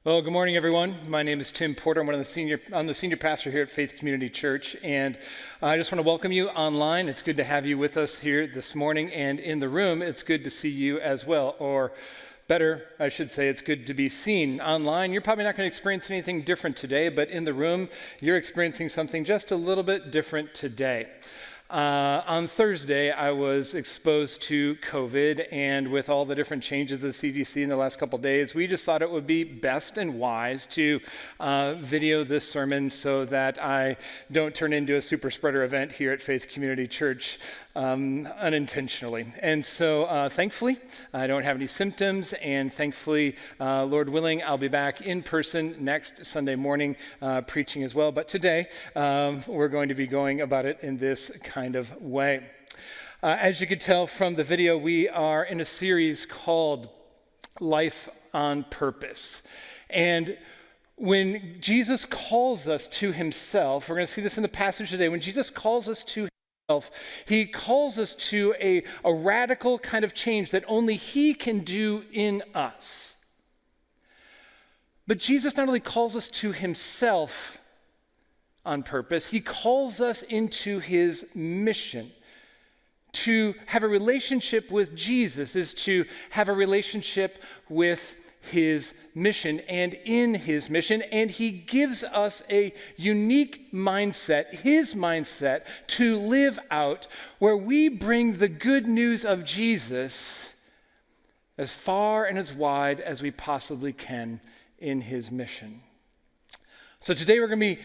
Well, good morning, everyone. My name is Tim Porter. I'm the senior pastor here at Faith Community Church, and I just want to welcome you online. It's good to have you with us here this morning, and in the room, it's good to see you as well. Or better, I should say, it's good to be seen online. You're probably not going to experience anything different today, but in the room, you're experiencing something just a little bit different today. On Thursday, I was exposed to COVID, and with all the different changes of the CDC in the last couple of days, we just thought it would be best and wise to video this sermon so that I don't turn into a super spreader event here at Faith Community Church unintentionally. And so thankfully, I don't have any symptoms, and thankfully, Lord willing, I'll be back in person next Sunday morning preaching as well. But today, we're going to be going about it in this kind of way. As you could tell from the video, we are in a series called Life on Purpose. And when Jesus calls us to himself, we're going to see this in the passage today, when Jesus calls us to himself, he calls us to a radical kind of change that only he can do in us. But Jesus not only calls us to himself on purpose, he calls us into his mission. To have a relationship with Jesus is to have a relationship with his mission and in his mission, and he gives us a unique mindset, his mindset, to live out where we bring the good news of Jesus as far and as wide as we possibly can in his mission. So today we're going to be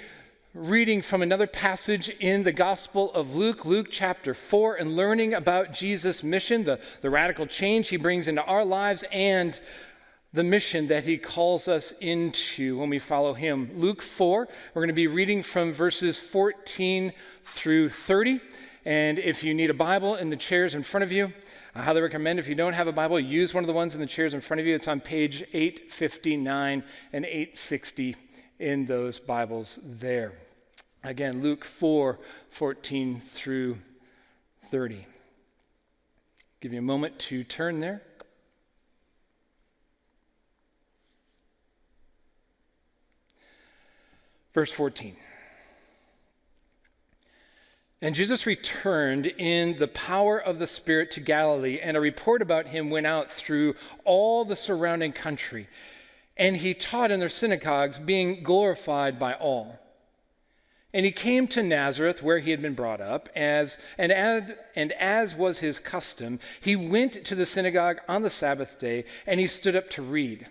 reading from another passage in the Gospel of Luke, Luke chapter 4, and learning about Jesus' mission, the radical change he brings into our lives, and the mission that he calls us into when we follow him. Luke 4, we're going to be reading from verses 14 through 30. And if you need a Bible in the chairs in front of you, I highly recommend, if you don't have a Bible, use one of the ones in the chairs in front of you. It's on page 859 and 860 in those Bibles there. Again, Luke 4, 14 through 30. Give you a moment to turn there. Verse 14. And Jesus returned in the power of the Spirit to Galilee, and a report about him went out through all the surrounding country. And he taught in their synagogues, being glorified by all. And he came to Nazareth, where he had been brought up, and as was his custom, he went to the synagogue on the Sabbath day, and he stood up to read.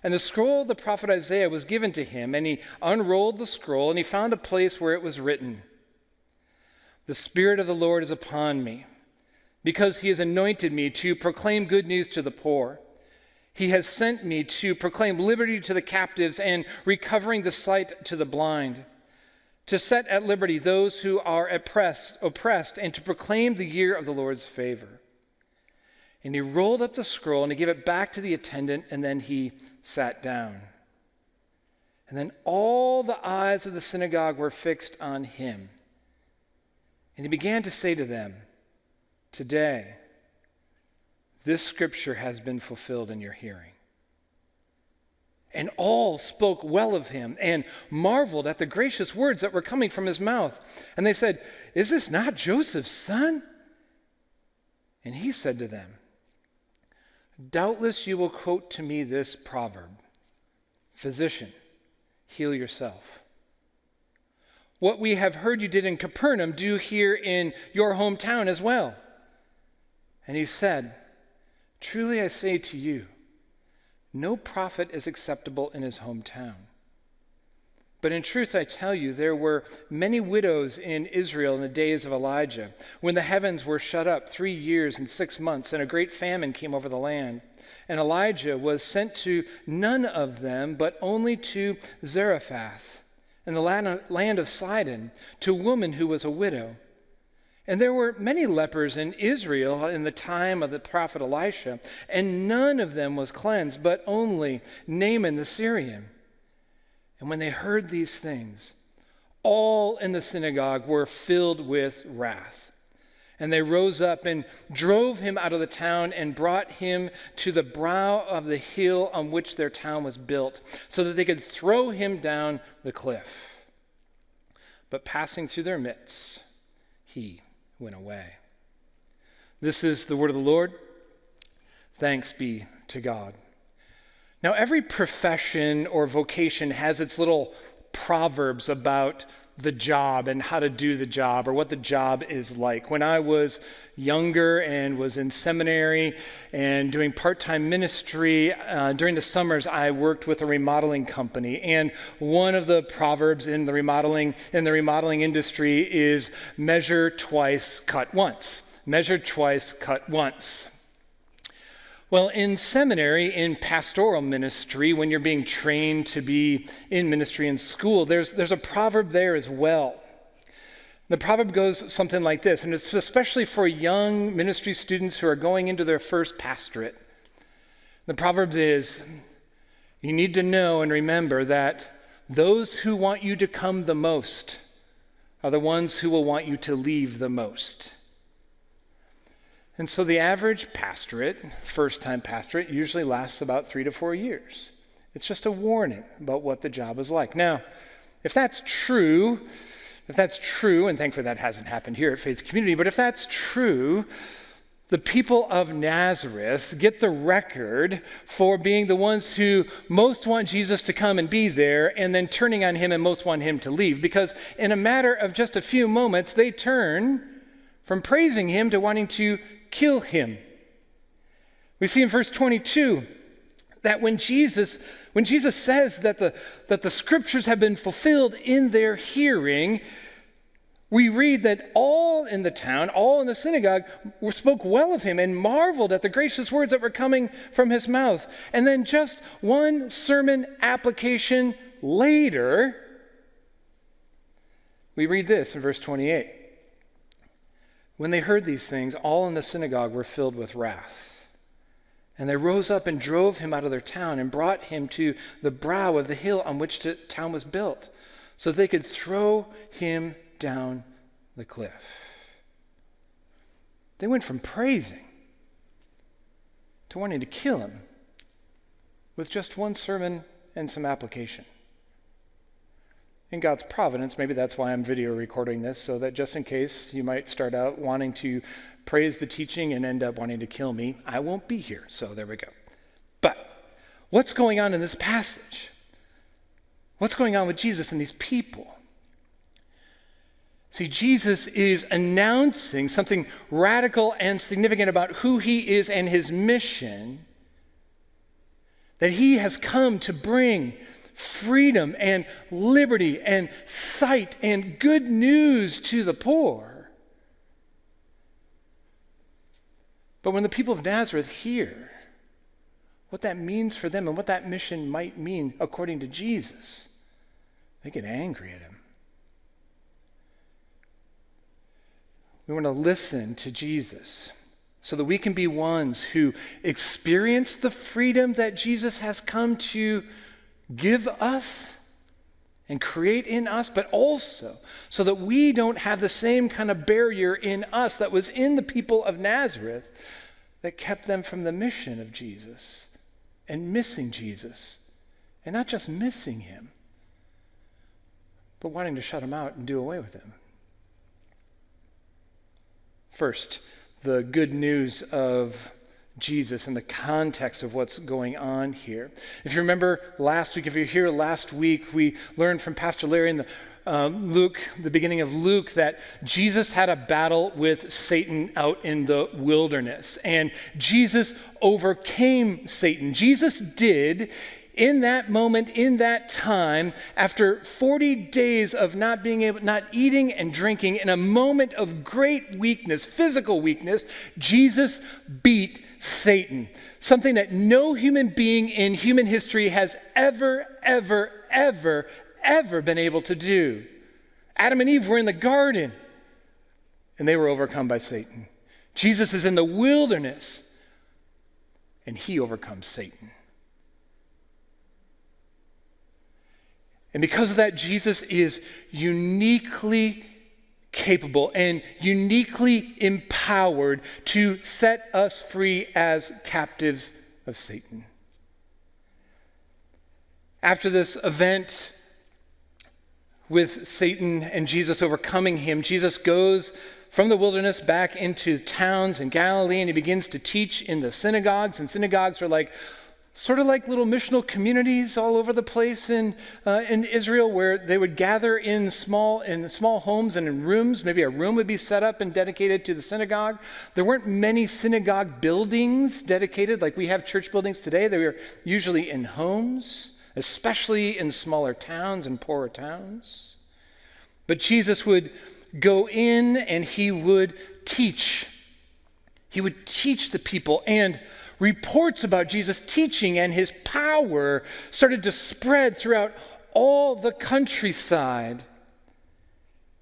And the scroll of the prophet Isaiah was given to him, and he unrolled the scroll, and he found a place where it was written, "The Spirit of the Lord is upon me, because he has anointed me to proclaim good news to the poor. He has sent me to proclaim liberty to the captives and recovering the sight to the blind, to set at liberty those who are oppressed, and to proclaim the year of the Lord's favor." And he rolled up the scroll and he gave it back to the attendant, and then he sat down. And then all the eyes of the synagogue were fixed on him. And he began to say to them, "Today, this scripture has been fulfilled in your hearing." And all spoke well of him and marveled at the gracious words that were coming from his mouth. And they said, "Is this not Joseph's son?" And he said to them, "Doubtless you will quote to me this proverb, 'Physician, heal yourself. What we have heard you did in Capernaum, do here in your hometown as well.' And he said, 'Truly I say to you, no prophet is acceptable in his hometown. But in truth I tell you, there were many widows in Israel in the days of Elijah, when the heavens were shut up 3 years and 6 months, and a great famine came over the land. And Elijah was sent to none of them, but only to Zarephath, in the land of Sidon, to a woman who was a widow. And there were many lepers in Israel in the time of the prophet Elisha, and none of them was cleansed, but only Naaman the Syrian. And when they heard these things, all in the synagogue were filled with wrath. And they rose up and drove him out of the town and brought him to the brow of the hill on which their town was built, so that they could throw him down the cliff. But passing through their midst, he went away. This is the word of the Lord. Thanks be to God. Now, every profession or vocation has its little proverbs about the job and how to do the job or what the job is like. When I was younger and was in seminary and doing part-time ministry, during the summers I worked with a remodeling company, and one of the proverbs in the remodeling industry is measure twice, cut once. Measure twice, cut once. Well, in seminary, in pastoral ministry, when you're being trained to be in ministry in school, there's a proverb there as well. The proverb goes something like this, and it's especially for young ministry students who are going into their first pastorate. The proverb is, you need to know and remember that those who want you to come the most are the ones who will want you to leave the most. And so the average pastorate, first-time pastorate, usually lasts about 3 to 4 years. It's just a warning about what the job is like. Now, if that's true, and thankfully that hasn't happened here at Faith Community, but if that's true, the people of Nazareth get the record for being the ones who most want Jesus to come and be there, and then turning on him and most want him to leave, because in a matter of just a few moments, they turn from praising him to wanting to kill him. We see in verse 22 that when Jesus says that the scriptures have been fulfilled in their hearing, we read that all in the town, all in the synagogue, spoke well of him and marveled at the gracious words that were coming from his mouth. And then just one sermon application later, we read this in verse 28. When they heard these things, all in the synagogue were filled with wrath. And they rose up and drove him out of their town and brought him to the brow of the hill on which the town was built, so that they could throw him down the cliff. They went from praising to wanting to kill him with just one sermon and some application. In God's providence, maybe that's why I'm video recording this, so that just in case you might start out wanting to praise the teaching and end up wanting to kill me, I won't be here, so there we go. But what's going on in this passage? What's going on with Jesus and these people? See, Jesus is announcing something radical and significant about who he is and his mission, that he has come to bring freedom and liberty and sight and good news to the poor. But when the people of Nazareth hear what that means for them and what that mission might mean according to Jesus, they get angry at him. We want to listen to Jesus so that we can be ones who experience the freedom that Jesus has come to give us and create in us, but also so that we don't have the same kind of barrier in us that was in the people of Nazareth that kept them from the mission of Jesus and missing Jesus. And not just missing him, but wanting to shut him out and do away with him. First, the good news of Jesus and the context of what's going on here. If you remember last week, if you're here last week, we learned from Pastor Larry in the beginning of Luke, that Jesus had a battle with Satan out in the wilderness, and Jesus overcame Satan. Jesus did. In that moment, in that time, after 40 days of not eating and drinking, in a moment of great weakness, physical weakness, Jesus beat Satan. Something that no human being in human history has ever been able to do. Adam and Eve were in the garden, and they were overcome by Satan. Jesus is in the wilderness, and he overcomes Satan. And because of that, Jesus is uniquely capable and uniquely empowered to set us free as captives of Satan. After this event with Satan and Jesus overcoming him, Jesus goes from the wilderness back into towns in Galilee, and he begins to teach in the synagogues. And synagogues are sort of like little missional communities all over the place in Israel, where they would gather in small homes and in rooms. Maybe a room would be set up and dedicated to the synagogue. There weren't many synagogue buildings dedicated like we have church buildings today. They were usually in homes, especially in smaller towns and poorer towns. But Jesus would go in and he would teach. He would teach the people, and reports about Jesus' teaching and his power started to spread throughout all the countryside.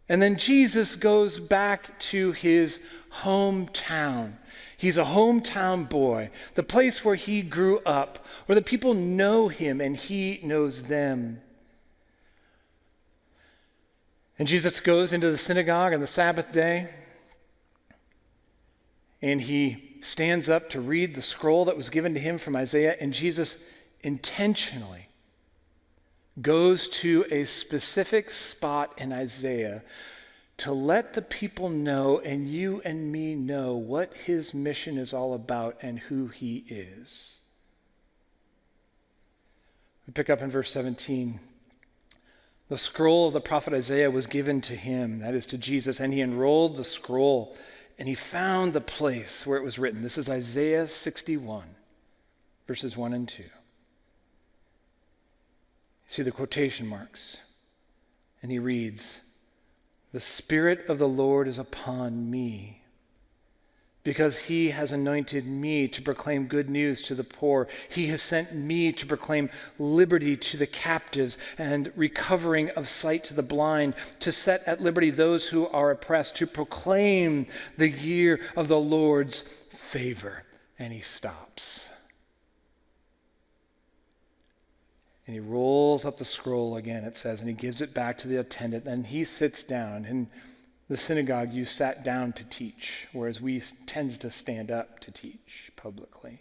And then Jesus goes back to his hometown. He's a hometown boy, the place where he grew up, where the people know him and he knows them. And Jesus goes into the synagogue on the Sabbath day, and he stands up to read the scroll that was given to him from Isaiah, and Jesus intentionally goes to a specific spot in Isaiah to let the people know, and you and me know, what his mission is all about and who he is. We pick up in verse 17. The scroll of the prophet Isaiah was given to him, that is to Jesus, and he unrolled the scroll, and he found the place where it was written. This is Isaiah 61, verses 1 and 2. You see the quotation marks, and he reads, "The Spirit of the Lord is upon me, because he has anointed me to proclaim good news to the poor. He has sent me to proclaim liberty to the captives and recovering of sight to the blind, to set at liberty those who are oppressed, to proclaim the year of the Lord's favor." And he stops. And he rolls up the scroll again, it says, and he gives it back to the attendant. And he sits down. In the synagogue, you sat down to teach, whereas we tend to stand up to teach publicly.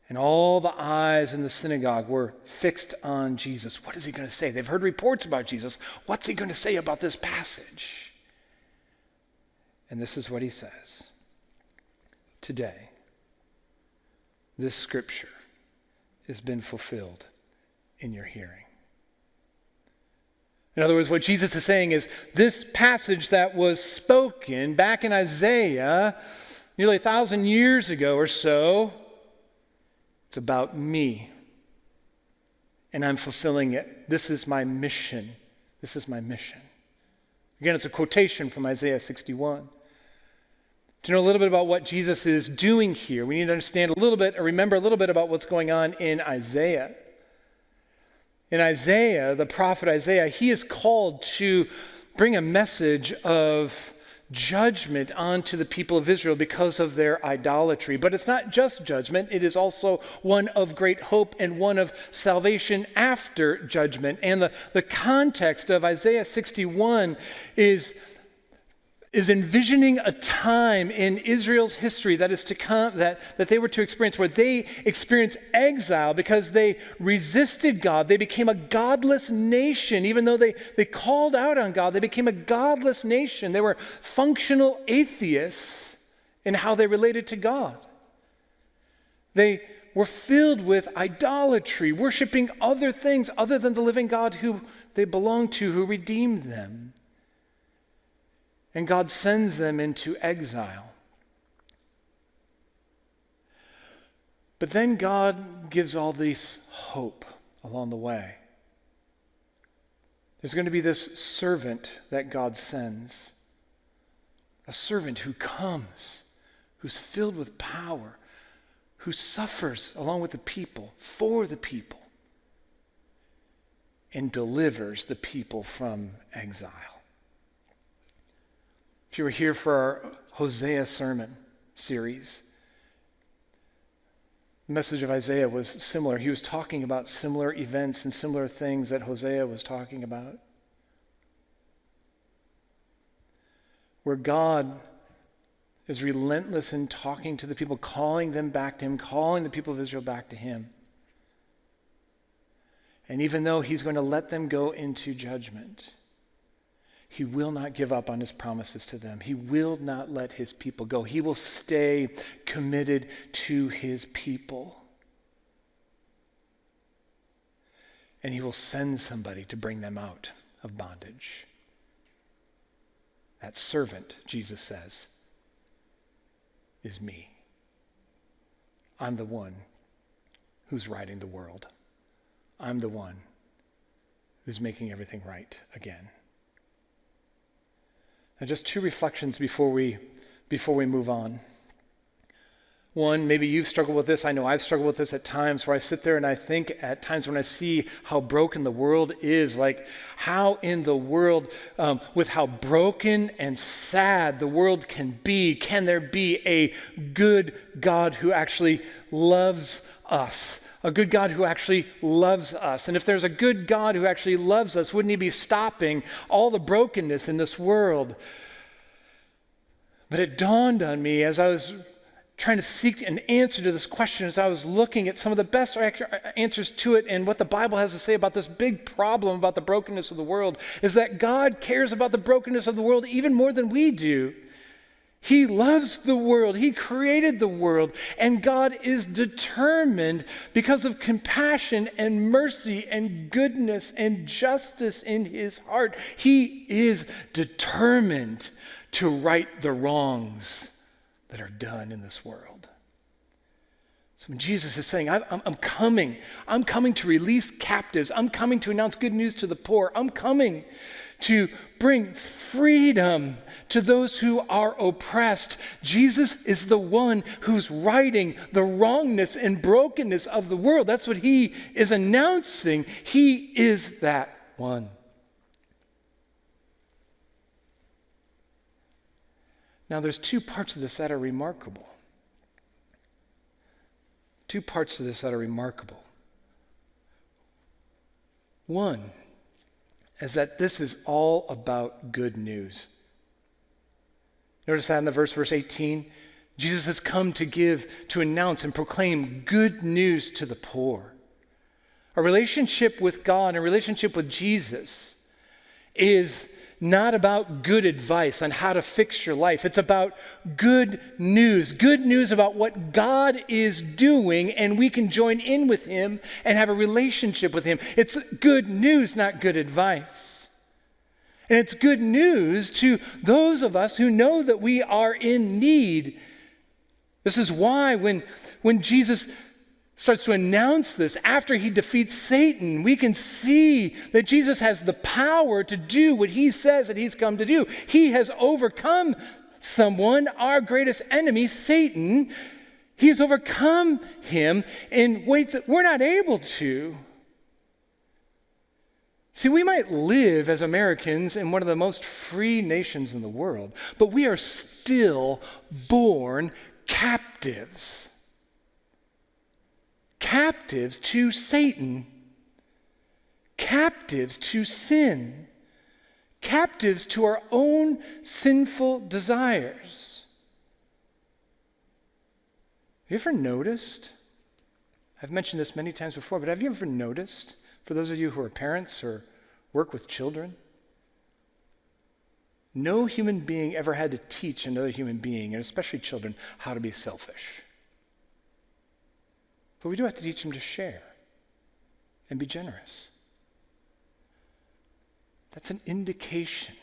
And all the eyes in the synagogue were fixed on Jesus. What is he going to say? They've heard reports about Jesus. What's he going to say about this passage? And this is what he says. Today, this scripture has been fulfilled in your hearing. In other words, what Jesus is saying is this passage that was spoken back in Isaiah nearly 1,000 years ago or so, it's about me. And I'm fulfilling it. This is my mission. This is my mission. Again, it's a quotation from Isaiah 61. To know a little bit about what Jesus is doing here, we need to understand a little bit, or remember a little bit about what's going on in Isaiah. In Isaiah, the prophet Isaiah, he is called to bring a message of judgment onto the people of Israel because of their idolatry. But it's not just judgment, it is also one of great hope and one of salvation after judgment. And the context of Isaiah 61 is envisioning a time in Israel's history that is to come, that they were to experience, where they experienced exile because they resisted God. They became a godless nation. Even though they called out on God, they became a godless nation. They were functional atheists in how they related to God. They were filled with idolatry, worshiping other things other than the living God who they belonged to, who redeemed them. And God sends them into exile. But then God gives all this hope along the way. There's going to be this servant that God sends. A servant who comes, who's filled with power, who suffers along with the people, for the people, and delivers the people from exile. If you were here for our Hosea sermon series, the message of Isaiah was similar. He was talking about similar events and similar things that Hosea was talking about. where God is relentless in talking to the people, calling them back to him, calling the people of Israel back to him. And even though he's going to let them go into judgment, he will not give up on his promises to them. He will not let his people go. He will stay committed to his people. And he will send somebody to bring them out of bondage. That servant, Jesus says, is me. I'm the one who's righting the world. I'm the one who's making everything right again. Now, just two reflections before we move on. One, maybe you've struggled with this. I know I've struggled with this at times where I sit there and I think at times when I see how broken the world is, like how in the world, with how broken and sad the world can be, can there be a good God who actually loves us? A good God who actually loves us. And if there's a good God who actually loves us, wouldn't he be stopping all the brokenness in this world? But it dawned on me as I was trying to seek an answer to this question, as I was looking at some of the best answers to it and what the Bible has to say about this big problem about the brokenness of the world, is that God cares about the brokenness of the world even more than we do. He loves the world. He created the world. And God is determined, because of compassion and mercy and goodness and justice in his heart, he is determined to right the wrongs that are done in this world. So when Jesus is saying, I'm coming to release captives, I'm coming to announce good news to the poor, I'm coming to bring freedom to those who are oppressed. Jesus is the one who's righting the wrongness and brokenness of the world. That's what he is announcing. He is that one. Now, there's two parts of this that are remarkable. Two parts to this that are remarkable. One is that this is all about good news. Notice that in the verse 18. Jesus has come to announce and proclaim good news to the poor. A relationship with God and a relationship with Jesus is not about good advice on how to fix your life. It's about good news about what God is doing, and we can join in with him and have a relationship with him. It's good news, not good advice. And it's good news to those of us who know that we are in need. This is why when Jesus starts to announce this after he defeats Satan, we can see that Jesus has the power to do what he says that he's come to do. He has overcome someone, our greatest enemy, Satan. He has overcome him in ways that we're not able to. See, we might live as Americans in one of the most free nations in the world, but we are still born captives. Captives to Satan, captives to sin, captives to our own sinful desires. Have you ever noticed? I've mentioned this many times before, but have you ever noticed, for those of you who are parents or work with children, no human being ever had to teach another human being, and especially children, how to be selfish. But we do have to teach them to share and be generous. That's an indication.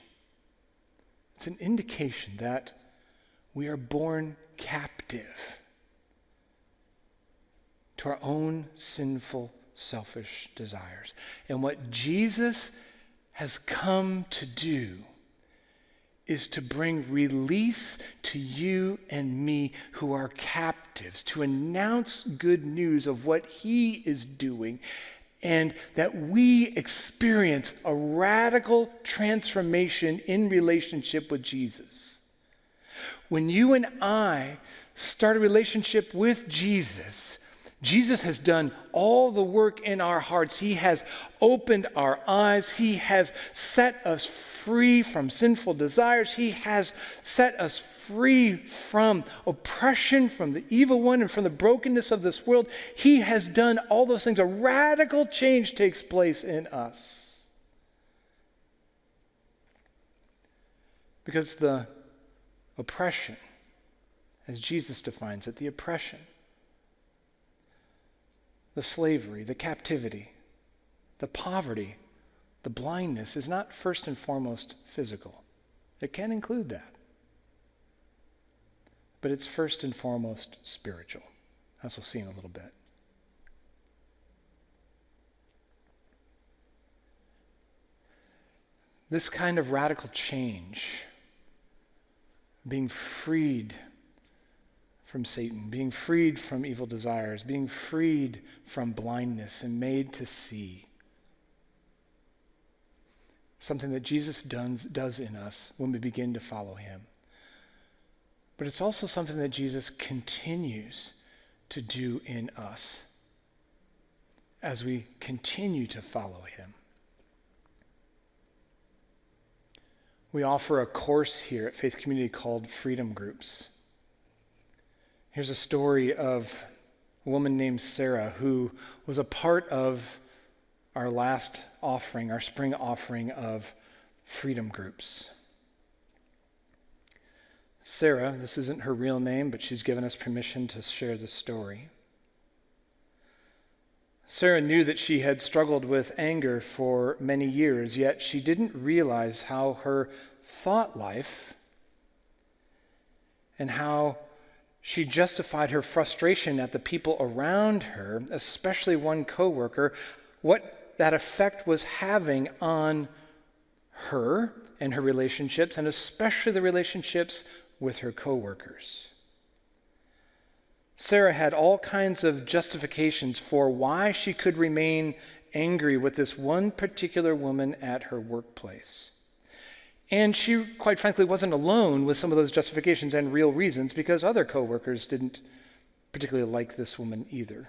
It's an indication that we are born captive to our own sinful, selfish desires. And what Jesus has come to do is to bring release to you and me who are captives, to announce good news of what he is doing, and that we experience a radical transformation in relationship with Jesus. When you and I start a relationship with Jesus, Jesus has done all the work in our hearts. He has opened our eyes. He has set us free from sinful desires. He has set us free from oppression, from the evil one, and from the brokenness of this world. He has done all those things. A radical change takes place in us. Because the oppression, as Jesus defines it, the oppression, the slavery, the captivity, the poverty, the blindness is not first and foremost physical. It can include that. But it's first and foremost spiritual, as we'll see in a little bit. This kind of radical change, being freed from Satan, being freed from evil desires, being freed from blindness and made to see. Something that Jesus does in us when we begin to follow him. But it's also something that Jesus continues to do in us as we continue to follow him. We offer a course here at Faith Community called Freedom Groups. Here's a story of a woman named Sarah who was a part of our last offering, our spring offering of Freedom Groups. Sarah, this isn't her real name, but she's given us permission to share the story. Sarah knew that she had struggled with anger for many years, yet she didn't realize how her thought life and how she justified her frustration at the people around her, especially one coworker, what that effect was having on her and her relationships, and especially the relationships with her coworkers. Sarah had all kinds of justifications for why she could remain angry with this one particular woman at her workplace. And she, quite frankly, wasn't alone with some of those justifications and real reasons, because other coworkers didn't particularly like this woman either.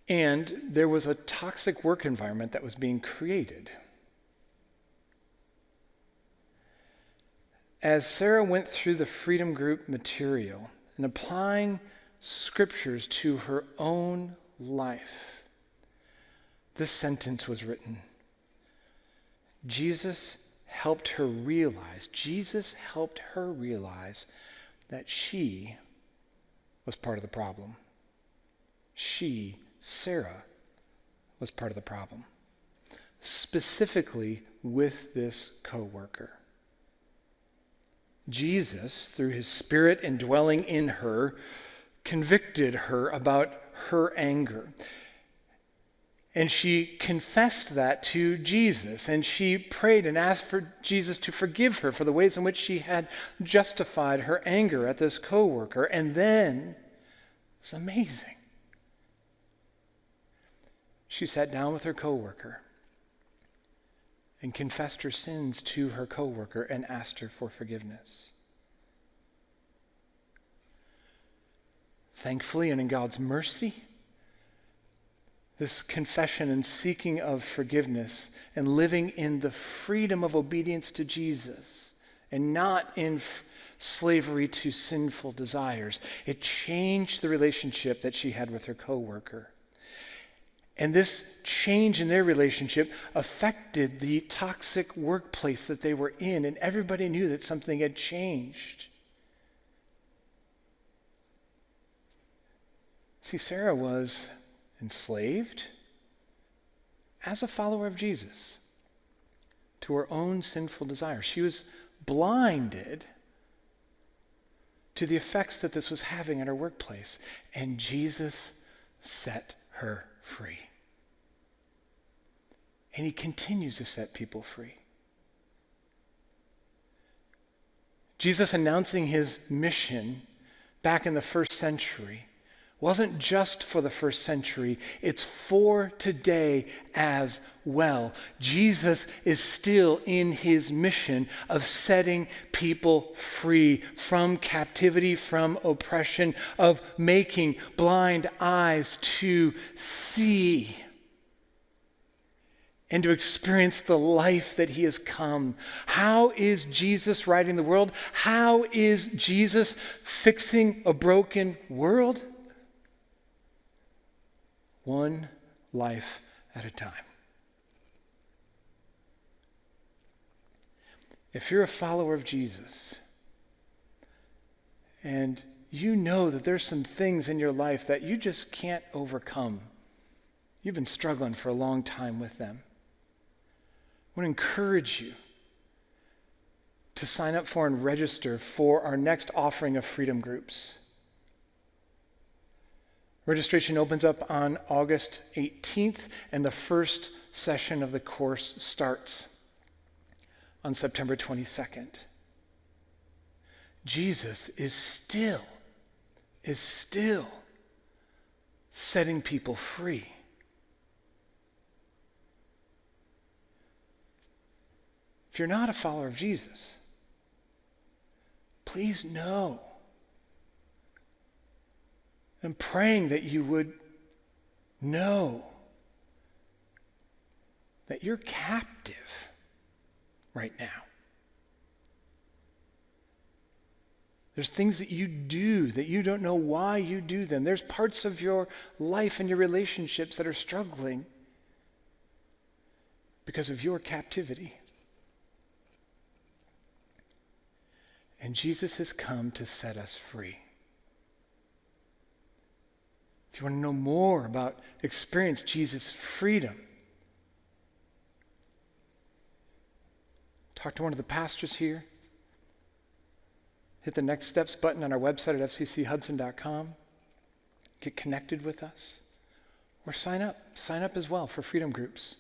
And there was a toxic work environment that was being created. As Sarah went through the Freedom Group material and applying scriptures to her own life, this sentence was written. Jesus helped her realize that she was part of the problem. She, Sarah, was part of the problem, specifically with this coworker. Jesus, through his Spirit indwelling in her, convicted her about her anger. And she confessed that to Jesus, and she prayed and asked for Jesus to forgive her for the ways in which she had justified her anger at this coworker. And then, it's amazing, she sat down with her coworker and confessed her sins to her coworker and asked her for forgiveness. Thankfully, and in God's mercy, this confession and seeking of forgiveness and living in the freedom of obedience to Jesus and not in slavery to sinful desires, it changed the relationship that she had with her coworker. And this change in their relationship affected the toxic workplace that they were in, and everybody knew that something had changed. See, Sarah was enslaved as a follower of Jesus to her own sinful desires. She was blinded to the effects that this was having in her workplace, and Jesus set her free. And he continues to set people free. Jesus announcing his mission back in the first century wasn't just for the first century, it's for today as well. Jesus is still in his mission of setting people free from captivity, from oppression, of making blind eyes to see and to experience the life that he has come. How is Jesus righting the world? How is Jesus fixing a broken world? One life at a time. If you're a follower of Jesus and you know that there's some things in your life that you just can't overcome, you've been struggling for a long time with them, I want to encourage you to sign up for and register for our next offering of freedom groups. Registration opens up on August 18th, and the first session of the course starts on September 22nd. Jesus is still setting people free. If you're not a follower of Jesus, please know. I'm praying that you would know that you're captive right now. There's things that you do that you don't know why you do them. There's parts of your life and your relationships that are struggling because of your captivity. And Jesus has come to set us free. If you want to know more about experience Jesus' freedom, talk to one of the pastors here. Hit the Next Steps button on our website at fcchudson.com. Get connected with us. Or sign up. Sign up as well for freedom groups.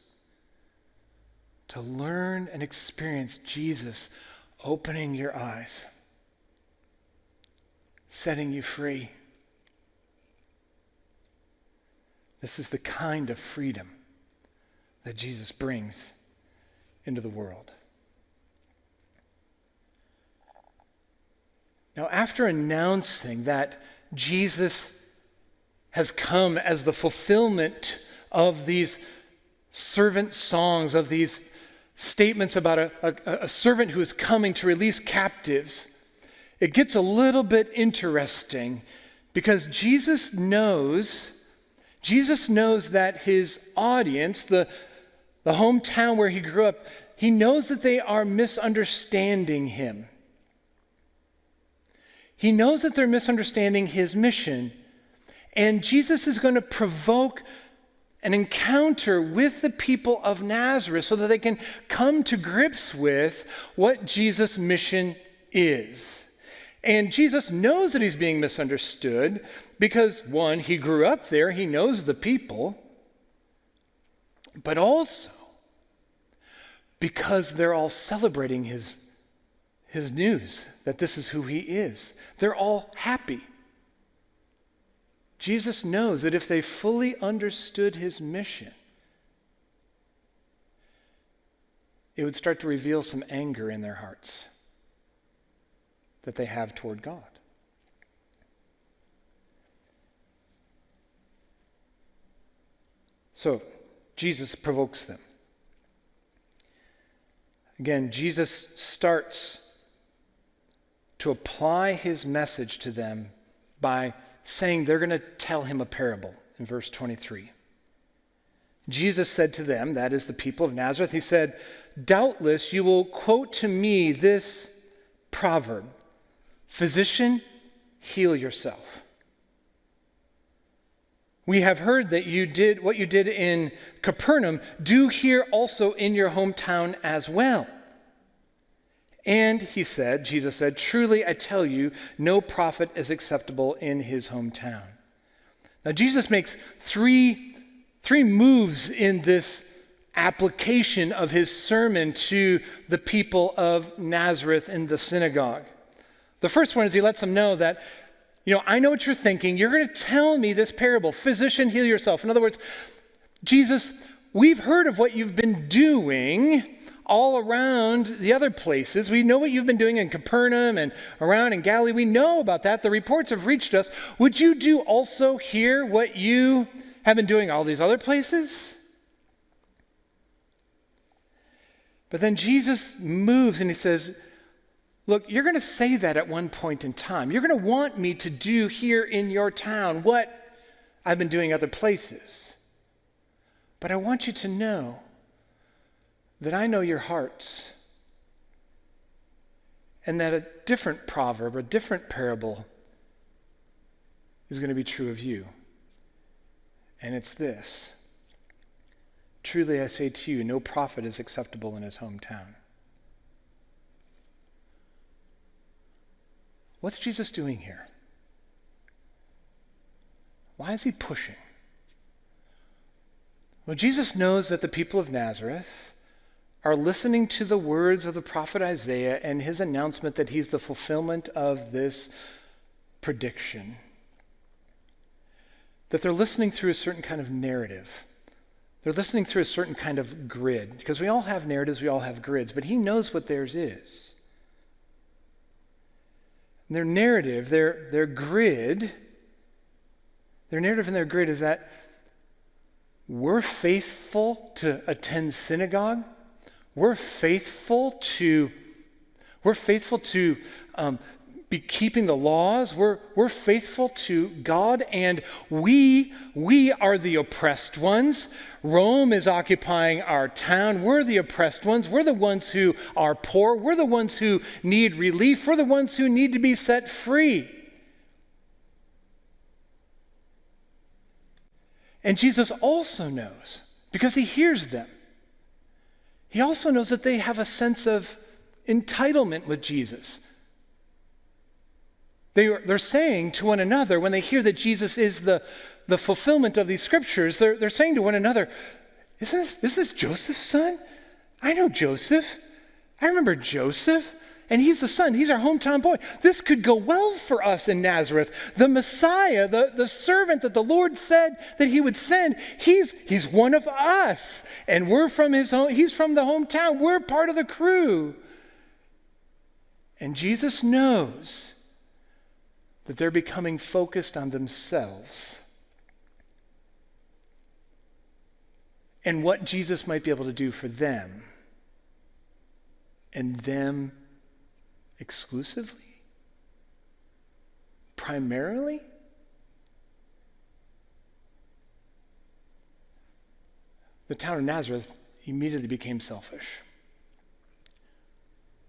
To learn and experience Jesus opening your eyes, setting you free. This is the kind of freedom that Jesus brings into the world. Now, after announcing that Jesus has come as the fulfillment of these servant songs, of these statements about a servant who is coming to release captives, it gets a little bit interesting because Jesus knows that his audience, the hometown where he grew up, he knows that they are misunderstanding him. He knows that they're misunderstanding his mission. And Jesus is going to provoke an encounter with the people of Nazareth so that they can come to grips with what Jesus' mission is. And Jesus knows that he's being misunderstood because, one, he grew up there, he knows the people, but also because they're all celebrating his news that this is who he is. They're all happy. Jesus knows that if they fully understood his mission, it would start to reveal some anger in their hearts that they have toward God. So, Jesus provokes them. Again, Jesus starts to apply his message to them by saying they're going to tell him a parable in verse 23. Jesus said to them, that is the people of Nazareth, he said, "Doubtless you will quote to me this proverb, 'Physician, heal yourself.' We have heard that you did what you did in Capernaum, do here also in your hometown as well." And Jesus said, "Truly I tell you, no prophet is acceptable in his hometown." Now Jesus makes three moves in this application of his sermon to the people of Nazareth in the synagogue. The first one is he lets them know that I know what you're thinking. You're going to tell me this parable, physician, heal yourself. In other words, Jesus, we've heard of what you've been doing all around the other places. We know what you've been doing in Capernaum and around in Galilee. We know about that. The reports have reached us. Would you do also here what you have been doing all these other places? But then Jesus moves and he says, look, you're going to say that at one point in time. You're going to want me to do here in your town what I've been doing other places. But I want you to know that I know your hearts, and that a different proverb, a different parable is going to be true of you. And it's this: truly I say to you, no prophet is acceptable in his hometown. What's Jesus doing here? Why is he pushing? Well, Jesus knows that the people of Nazareth are listening to the words of the prophet Isaiah and his announcement that he's the fulfillment of this prediction. That they're listening through a certain kind of narrative. They're listening through a certain kind of grid. Because we all have narratives, we all have grids, but he knows what theirs is. And their narrative, their grid, their narrative and their grid is that we're faithful to attend synagogue. We're faithful to be keeping the laws. We're faithful to God, and we are the oppressed ones. Rome is occupying our town. We're the oppressed ones. We're the ones who are poor. We're the ones who need relief. We're the ones who need to be set free. And Jesus also knows, because he hears them, he also knows that they have a sense of entitlement with Jesus. They're saying to one another, when they hear that Jesus is the fulfillment of these scriptures, they're saying to one another, isn't this Joseph's son? I know Joseph. I remember Joseph. And he's the son. He's our hometown boy. This could go well for us in Nazareth. The Messiah, the servant that the Lord said that he would send, he's one of us. And we're from his home. He's from the hometown. We're part of the crew. And Jesus knows that they're becoming focused on themselves and what Jesus might be able to do for them, and them exclusively? Primarily? The town of Nazareth immediately became selfish.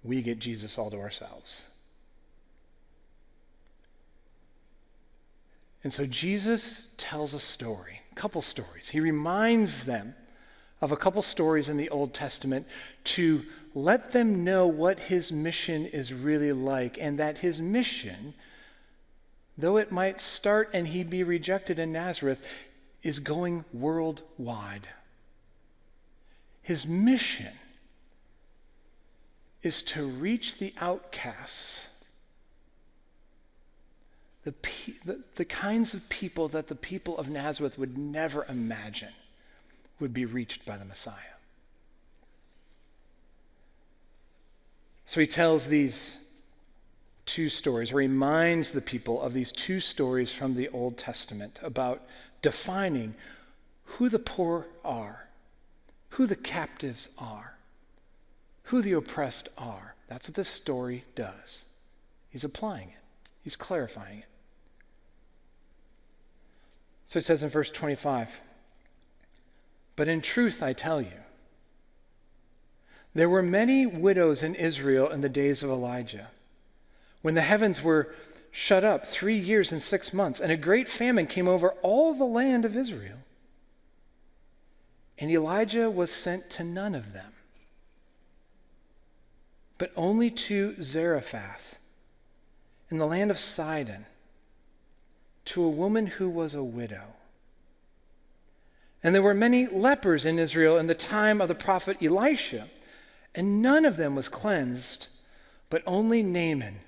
We get Jesus all to ourselves. And so Jesus tells a couple stories. He reminds them of a couple stories in the Old Testament to let them know what his mission is really like, and that his mission, though it might start and he be rejected in Nazareth, is going worldwide. His mission is to reach the outcasts, the kinds of people that the people of Nazareth would never imagine would be reached by the Messiah. So he tells these two stories, or reminds the people of these two stories from the Old Testament about defining who the poor are, who the captives are, who the oppressed are. That's what this story does. He's applying it. He's clarifying it. So it says in verse 25, "But in truth I tell you, there were many widows in Israel in the days of Elijah, when the heavens were shut up 3 years and 6 months, and a great famine came over all the land of Israel. And Elijah was sent to none of them, but only to Zarephath in the land of Sidon, to a woman who was a widow. And there were many lepers in Israel in the time of the prophet Elisha, and none of them was cleansed, but only Naaman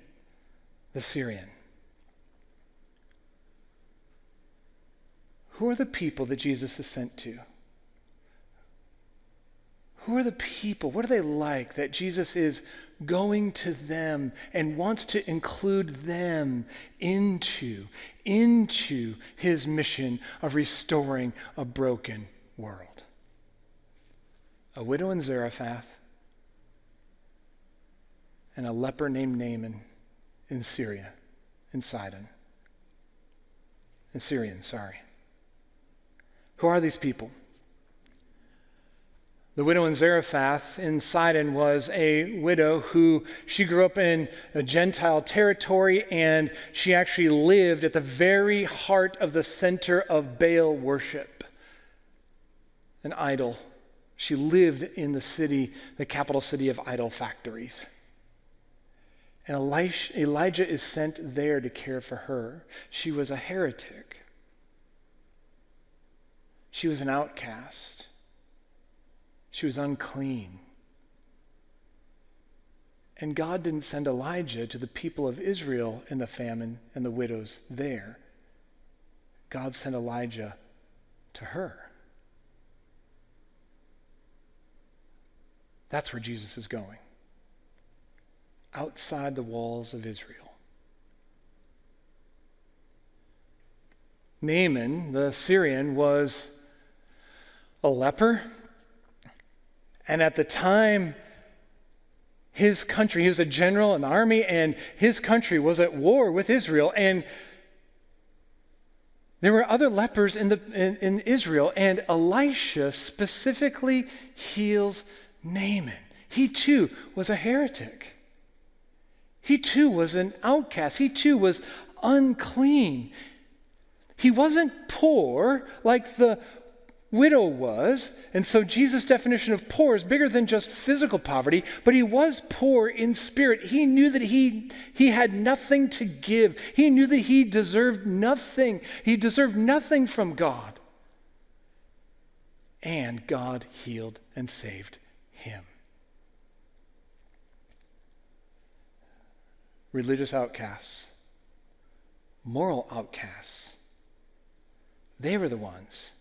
the Syrian." who are the people that Jesus is sent to? Who are the people? What are they like that Jesus is going to them and wants to include them into his mission of restoring a broken world? A widow in Zarephath and a leper named Naaman in Syria, in Sidon. In Syrian, sorry. Who are these people? The widow in Zarephath in Sidon was a widow who she grew up in a Gentile territory, and she actually lived at the very heart of the center of Baal worship, an idol. She lived in the city, the capital city of idol factories. And Elijah is sent there to care for her. She was a heretic. She was an outcast. She was unclean. And God didn't send Elijah to the people of Israel in the famine and the widows there. God sent Elijah to her. That's where Jesus is going. Outside the walls of Israel. Naaman, the Syrian, was a leper. And at the time, his country, he was a general in the army, and his country was at war with Israel. And there were other lepers in Israel, and Elisha specifically heals Naaman. He too was a heretic. He too was an outcast. He too was unclean. He wasn't poor like the widow was, and so Jesus' definition of poor is bigger than just physical poverty, but he was poor in spirit. He knew that he had nothing to give. He knew that he deserved nothing. He deserved nothing from God. And God healed and saved him. Religious outcasts, moral outcasts, they are the ones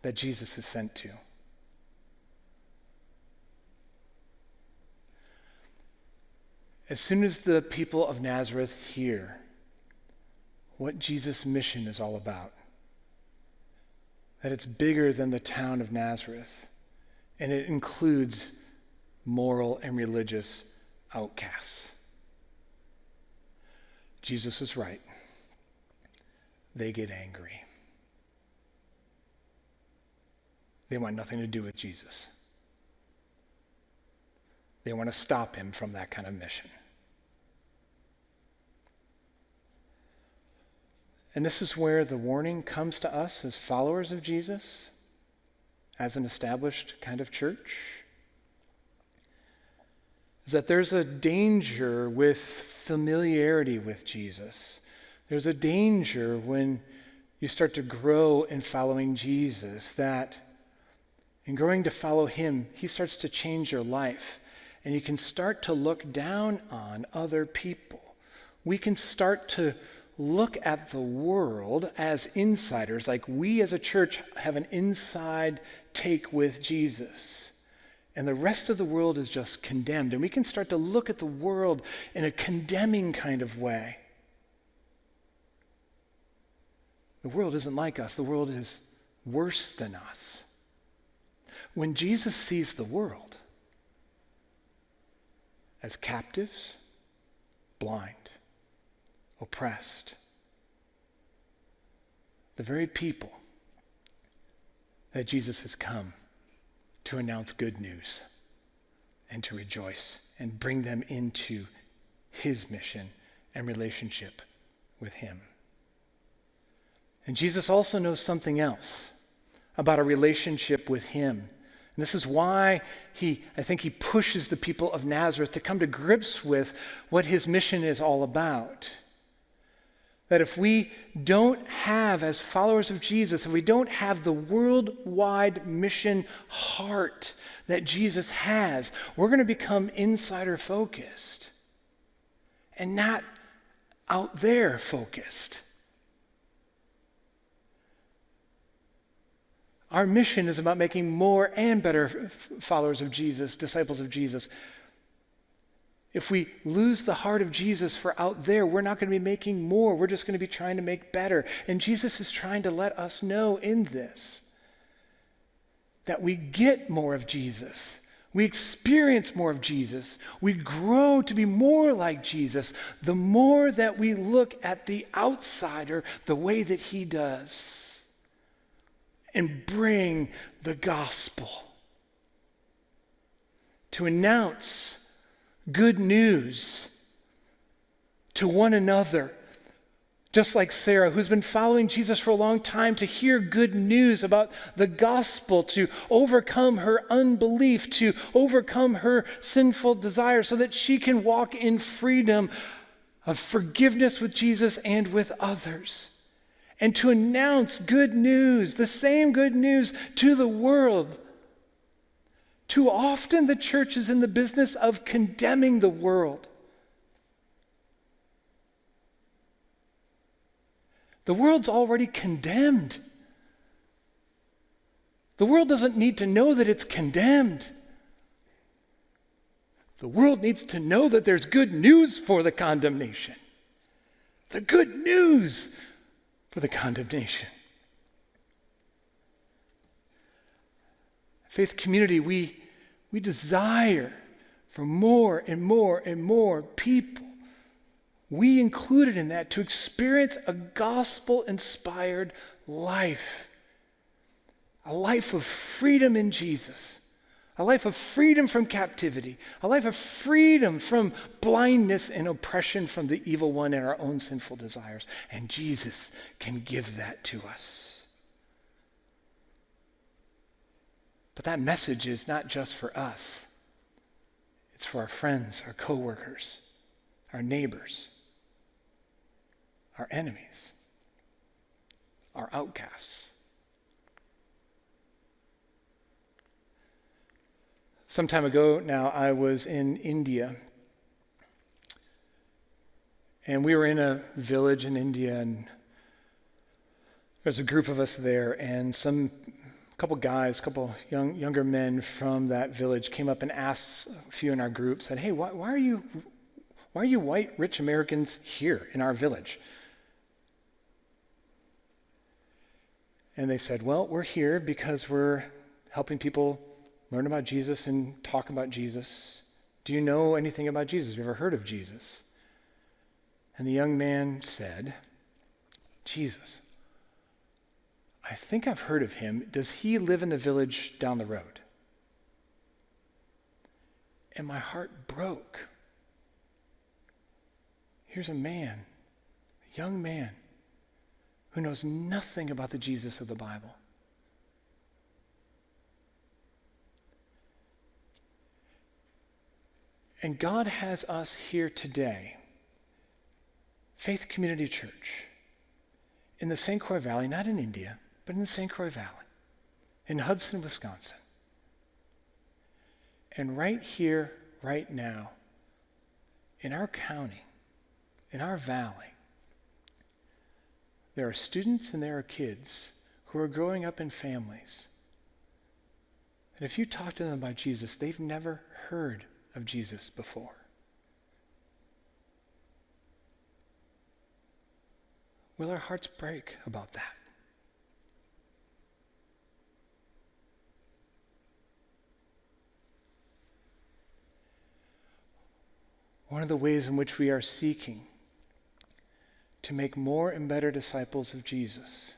that Jesus is sent to. As soon as the people of Nazareth hear what Jesus' mission is all about, that it's bigger than the town of Nazareth, and it includes moral and religious outcasts. Jesus was right. They get angry. They want nothing to do with Jesus. They want to stop him from that kind of mission. And this is where the warning comes to us as followers of Jesus, as an established kind of church, is that there's a danger with familiarity with Jesus. There's a danger when you start to grow in following Jesus, that in growing to follow him, he starts to change your life. And you can start to look down on other people. We can start to look at the world as insiders, like we as a church have an inside take with Jesus. And the rest of the world is just condemned. And we can start to look at the world in a condemning kind of way. The world isn't like us. The world is worse than us. When Jesus sees the world as captives, blind, oppressed, the very people that Jesus has come to announce good news and to rejoice and bring them into his mission and relationship with him. And Jesus also knows something else about a relationship with him. And this is why I think he pushes the people of Nazareth to come to grips with what his mission is all about. That if we don't have, as followers of Jesus, if we don't have the worldwide mission heart that Jesus has, we're going to become insider focused and not out there focused. Our mission is about making more and better followers of Jesus, disciples of Jesus. If we lose the heart of Jesus for out there, we're not going to be making more. We're just going to be trying to make better. And Jesus is trying to let us know in this that we get more of Jesus. We experience more of Jesus. We grow to be more like Jesus the more that we look at the outsider the way that he does and bring the gospel to announce good news to one another. Just like Sarah, who's been following Jesus for a long time, to hear good news about the gospel, to overcome her unbelief, to overcome her sinful desires, so that she can walk in freedom of forgiveness with Jesus and with others. And to announce good news, the same good news to the world. Too often the church is in the business of condemning the world. The world's already condemned. The world doesn't need to know that it's condemned. The world needs to know that there's good news for the condemnation. The good news for the condemnation. Faith community, we desire for more and more and more people, we included in that, to experience a gospel-inspired life. A life of freedom in Jesus. A life of freedom from captivity. A life of freedom from blindness and oppression from the evil one and our own sinful desires. And Jesus can give that to us. But that message is not just for us. It's for our friends, our coworkers, our neighbors, our enemies, our outcasts. Some time ago now, I was in India. And we were in a village in India, and there's a group of us there, and a couple guys, younger men from that village came up and asked a few in our group, said, "Hey, why are you white, rich Americans here in our village?" And they said, "Well, we're here because we're helping people learn about Jesus and talk about Jesus. Do you know anything about Jesus? Have you ever heard of Jesus?" And the young man said, "Jesus, I think I've heard of him. Does he live in the village down the road?" And my heart broke. Here's a man, a young man, who knows nothing about the Jesus of the Bible. And God has us here today, Faith Community Church, in the St. Croix Valley, not in India, but in the St. Croix Valley, in Hudson, Wisconsin. And right here, right now, in our county, in our valley, there are students and there are kids who are growing up in families. And if you talk to them about Jesus, they've never heard of Jesus before. Will our hearts break about that? One of the ways in which we are seeking to make more and better disciples of Jesus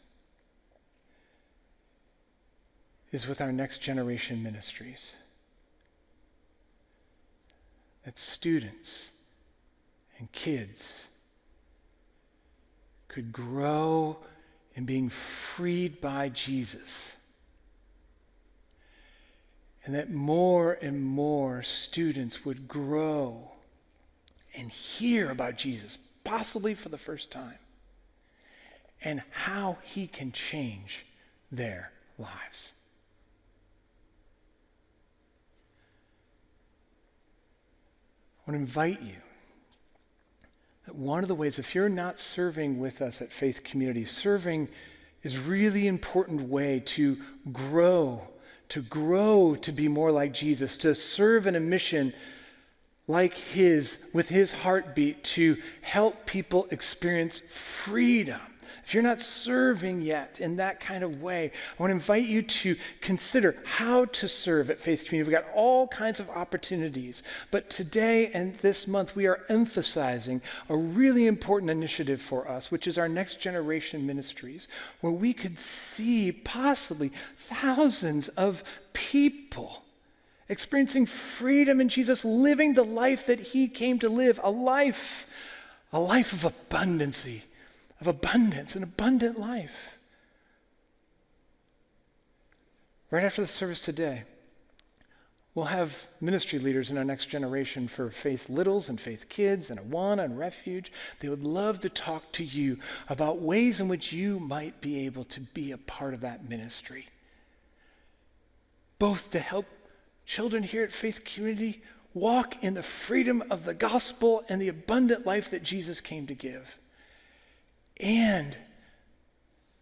is with our next generation ministries. That students and kids could grow in being freed by Jesus. And that more and more students would grow and hear about Jesus, possibly for the first time, and how he can change their lives. I want to invite you that one of the ways, if you're not serving with us at Faith Community, serving is really important way to grow to be more like Jesus, to serve in a mission like his, with his heartbeat, to help people experience freedom. If you're not serving yet in that kind of way, I want to invite you to consider how to serve at Faith Community. We've got all kinds of opportunities, but today and this month we are emphasizing a really important initiative for us, which is our Next Generation Ministries, where we could see possibly thousands of people experiencing freedom in Jesus, living the life that he came to live, a life of abundance, an abundant life. Right after the service today, we'll have ministry leaders in our Next Generation for Faith Littles and Faith Kids and Awana and Refuge. They would love to talk to you about ways in which you might be able to be a part of that ministry, both to help children here at Faith Community walk in the freedom of the gospel and the abundant life that Jesus came to give, and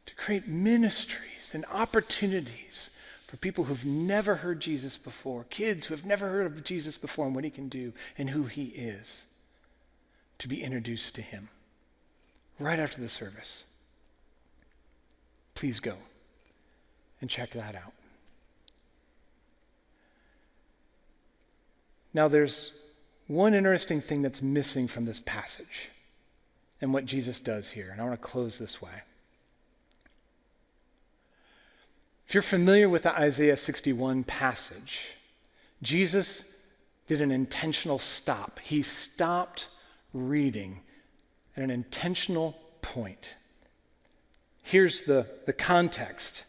to create ministries and opportunities for people who've never heard Jesus before, kids who have never heard of Jesus before and what he can do and who he is, to be introduced to him right after the service. Please go and check that out. Now, there's one interesting thing that's missing from this passage and what Jesus does here, and I want to close this way. If you're familiar with the Isaiah 61 passage, Jesus did an intentional stop. He stopped reading at an intentional point. Here's the context.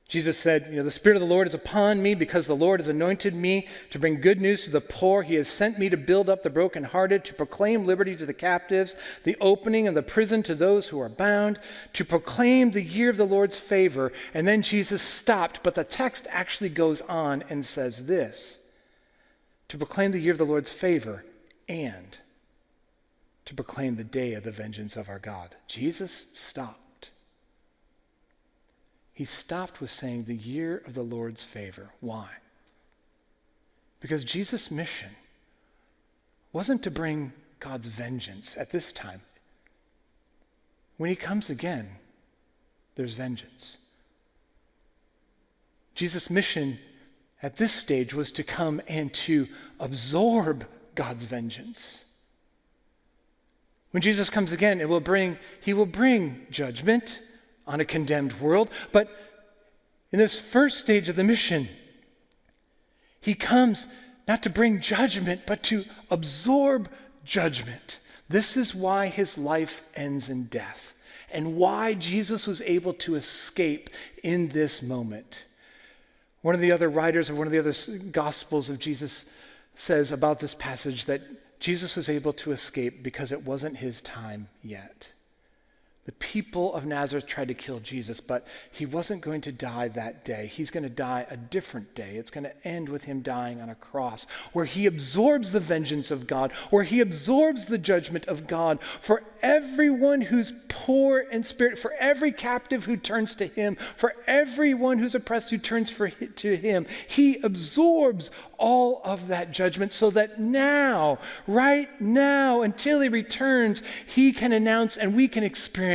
Jesus said, the Spirit of the Lord is upon me because the Lord has anointed me to bring good news to the poor. He has sent me to build up the brokenhearted, to proclaim liberty to the captives, the opening of the prison to those who are bound, to proclaim the year of the Lord's favor. And then Jesus stopped, but the text actually goes on and says this: to proclaim the year of the Lord's favor and to proclaim the day of the vengeance of our God. Jesus stopped. He stopped with saying the year of the Lord's favor. Why? Because Jesus' mission wasn't to bring God's vengeance at this time. When he comes again, there's vengeance. Jesus' mission at this stage was to come and to absorb God's vengeance. When Jesus comes again, he will bring judgment on a condemned world. But in this first stage of the mission, he comes not to bring judgment, but to absorb judgment. This is why his life ends in death, and why Jesus was able to escape in this moment. One of the other writers of one of the other Gospels of Jesus says about this passage that Jesus was able to escape because it wasn't his time yet. The people of Nazareth tried to kill Jesus, but he wasn't going to die that day. He's going to die a different day. It's going to end with him dying on a cross, where he absorbs the vengeance of God, where he absorbs the judgment of God for everyone who's poor in spirit, for every captive who turns to him, for everyone who's oppressed who turns to him. He absorbs all of that judgment so that now, right now, until he returns, he can announce and we can experience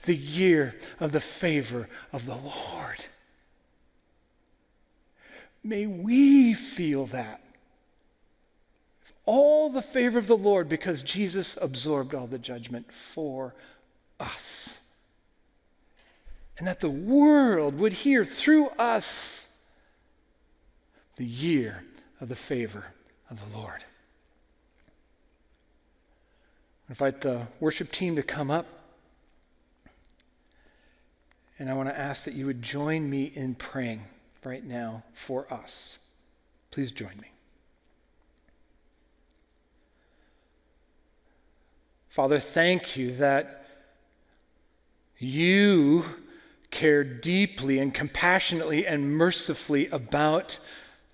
the year of the favor of the Lord. May we feel that. All the favor of the Lord, because Jesus absorbed all the judgment for us. And that the world would hear through us the year of the favor of the Lord. I invite the worship team to come up. And I want to ask that you would join me in praying right now for us. Please join me. Father, thank you that you care deeply and compassionately and mercifully about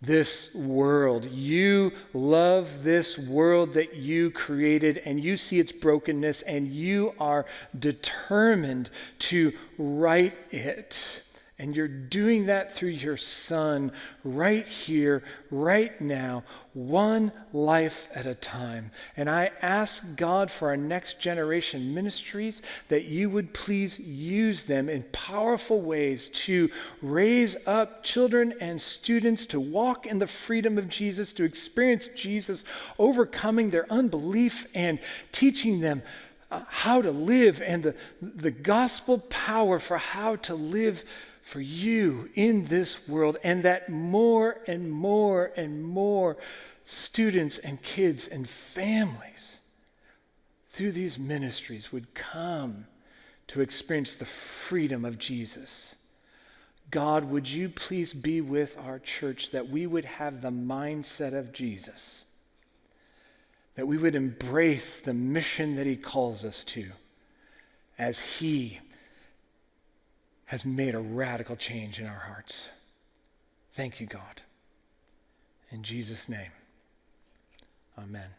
this world. You love this world that you created, and you see its brokenness, and you are determined to right it. And you're doing that through your Son right here, right now, one life at a time. And I ask God for our next generation ministries that you would please use them in powerful ways to raise up children and students to walk in the freedom of Jesus, to experience Jesus, overcoming their unbelief and teaching them how to live, and the gospel power for how to live for you in this world, and that more and more and more students and kids and families through these ministries would come to experience the freedom of Jesus. God, would you please be with our church, that we would have the mindset of Jesus, that we would embrace the mission that he calls us to, as he has made a radical change in our hearts. Thank you, God. In Jesus' name, amen.